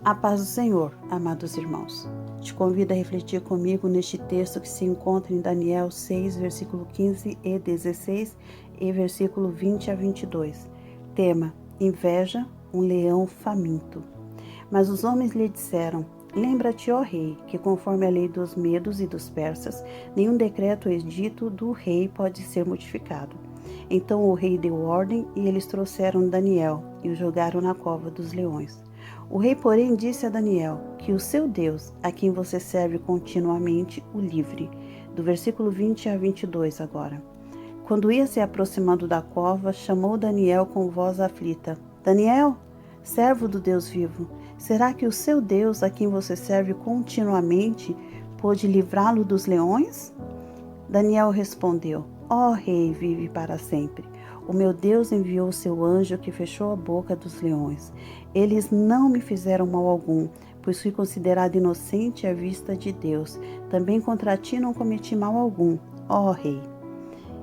A paz do Senhor, amados irmãos. Te convido a refletir comigo neste texto que se encontra em Daniel 6, versículo 15 e 16 e versículo 20 a 22. Tema: inveja, um leão faminto. Mas os homens lhe disseram: lembra-te, ó rei, que conforme a lei dos medos e dos persas, nenhum decreto ou edito do rei pode ser modificado. Então o rei deu ordem e eles trouxeram Daniel e o jogaram na cova dos leões. O rei, porém, disse a Daniel que o seu Deus, a quem você serve continuamente, o livre. Do versículo 20 a 22 agora. Quando ia se aproximando da cova, chamou Daniel com voz aflita: Daniel, servo do Deus vivo, será que o seu Deus, a quem você serve continuamente, pôde livrá-lo dos leões? Daniel respondeu: ó rei, vive para sempre. O meu Deus enviou o seu anjo que fechou a boca dos leões. Eles não me fizeram mal algum, pois fui considerado inocente à vista de Deus. Também contra ti não cometi mal algum, ó rei.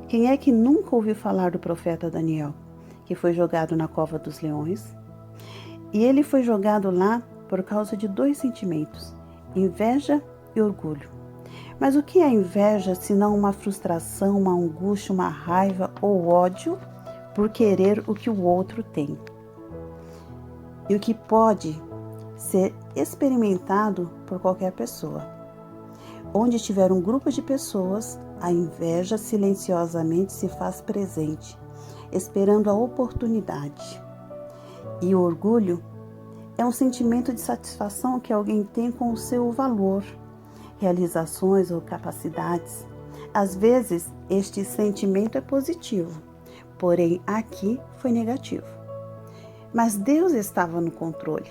Quem é que nunca ouviu falar do profeta Daniel, que foi jogado na cova dos leões? E ele foi jogado lá por causa de dois sentimentos: inveja e orgulho. Mas o que é inveja senão uma frustração, uma angústia, uma raiva ou ódio por querer o que o outro tem? E o que pode ser experimentado por qualquer pessoa. Onde tiver um grupo de pessoas, a inveja silenciosamente se faz presente, esperando a oportunidade. E o orgulho é um sentimento de satisfação que alguém tem com o seu valor, realizações ou capacidades. Às vezes, este sentimento é positivo, porém aqui foi negativo. Mas Deus estava no controle.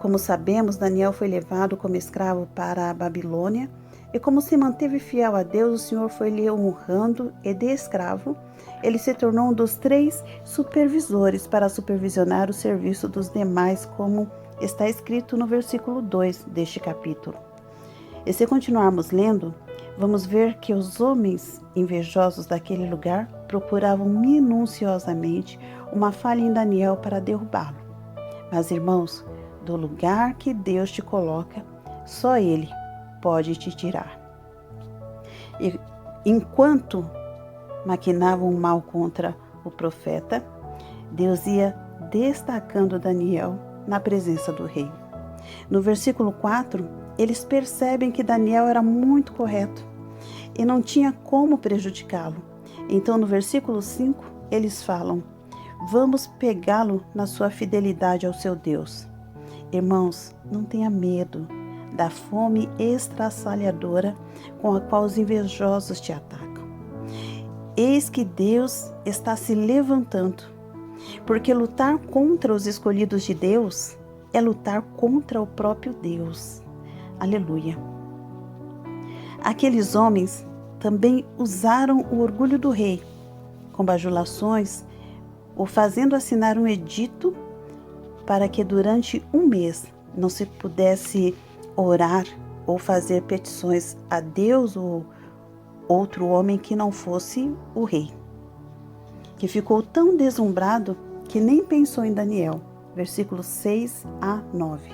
Como sabemos, Daniel foi levado como escravo para a Babilônia, e como se manteve fiel a Deus, o Senhor foi lhe honrando, e de escravo, ele se tornou um dos 3 supervisores para supervisionar o serviço dos demais, como está escrito no versículo 2 deste capítulo. E se continuarmos lendo, vamos ver que os homens invejosos daquele lugar procuravam minuciosamente uma falha em Daniel para derrubá-lo. Mas, irmãos, do lugar que Deus te coloca, só Ele pode te tirar. E enquanto maquinavam o mal contra o profeta, Deus ia destacando Daniel na presença do rei. No versículo 4, eles percebem que Daniel era muito correto e não tinha como prejudicá-lo. Então, no versículo 5, eles falam: vamos pegá-lo na sua fidelidade ao seu Deus. Irmãos, não tenha medo da fome estraçalhadora com a qual os invejosos te atacam. Eis que Deus está se levantando, porque lutar contra os escolhidos de Deus é lutar contra o próprio Deus. Aleluia. Aqueles homens também usaram o orgulho do rei, com bajulações, o fazendo assinar um edito para que durante um mês não se pudesse orar ou fazer petições a Deus ou outro homem que não fosse o rei, que ficou tão deslumbrado que nem pensou em Daniel. Versículos 6 a 9.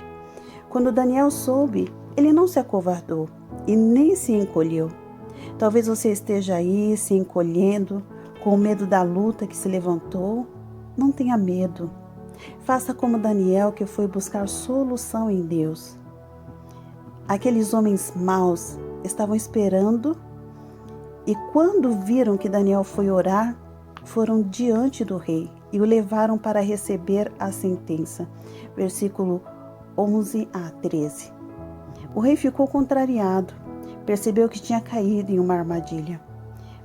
Quando Daniel soube, ele não se acovardou e nem se encolheu. Talvez você esteja aí se encolhendo, com medo da luta que se levantou. Não tenha medo. Faça como Daniel, que foi buscar solução em Deus. Aqueles homens maus estavam esperando e quando viram que Daniel foi orar, foram diante do rei e o levaram para receber a sentença. Versículo 11 a 13. O rei ficou contrariado, percebeu que tinha caído em uma armadilha,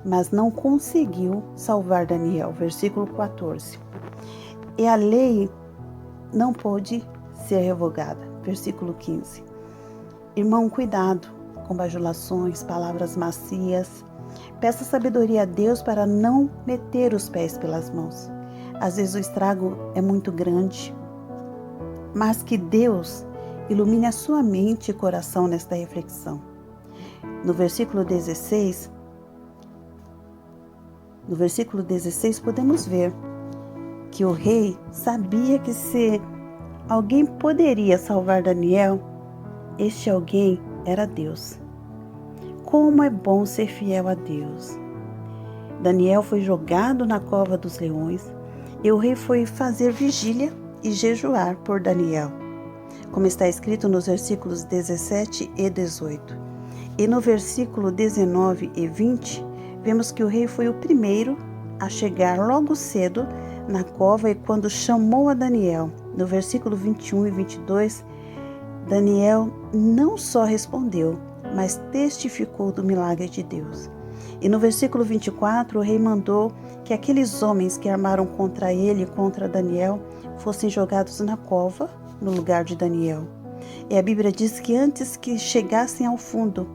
mas não conseguiu salvar Daniel. Versículo 14. E a lei não pôde ser revogada. Versículo 15. Irmão, cuidado com bajulações, palavras macias. Peça sabedoria a Deus para não meter os pés pelas mãos. Às vezes o estrago é muito grande, mas que Deus ilumine a sua mente e coração nesta reflexão. No versículo 16, podemos ver que o rei sabia que se alguém poderia salvar Daniel, este alguém era Deus. Como é bom ser fiel a Deus. Daniel foi jogado na cova dos leões e o rei foi fazer vigília e jejuar por Daniel, como está escrito nos versículos 17 e 18. E no versículo 19 e 20, vemos que o rei foi o primeiro a chegar logo cedo na cova e quando chamou a Daniel, no versículo 21 e 22, Daniel não só respondeu, mas testificou do milagre de Deus. E no versículo 24, o rei mandou que aqueles homens que armaram contra ele e contra Daniel fossem jogados na cova, no lugar de Daniel. E a Bíblia diz que antes que chegassem ao fundo,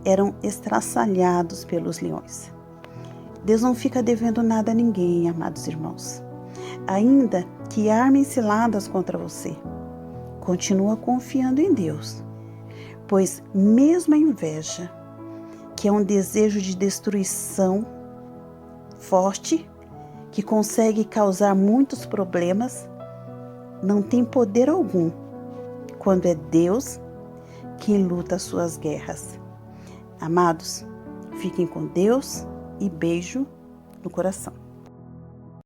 eram estraçalhados pelos leões. Deus não fica devendo nada a ninguém, amados irmãos. Ainda que armem ciladas contra você, continua confiando em Deus, pois mesmo a inveja, que é um desejo de destruição forte, que consegue causar muitos problemas, não tem poder algum quando é Deus quem luta as suas guerras. Amados, fiquem com Deus e beijo no coração.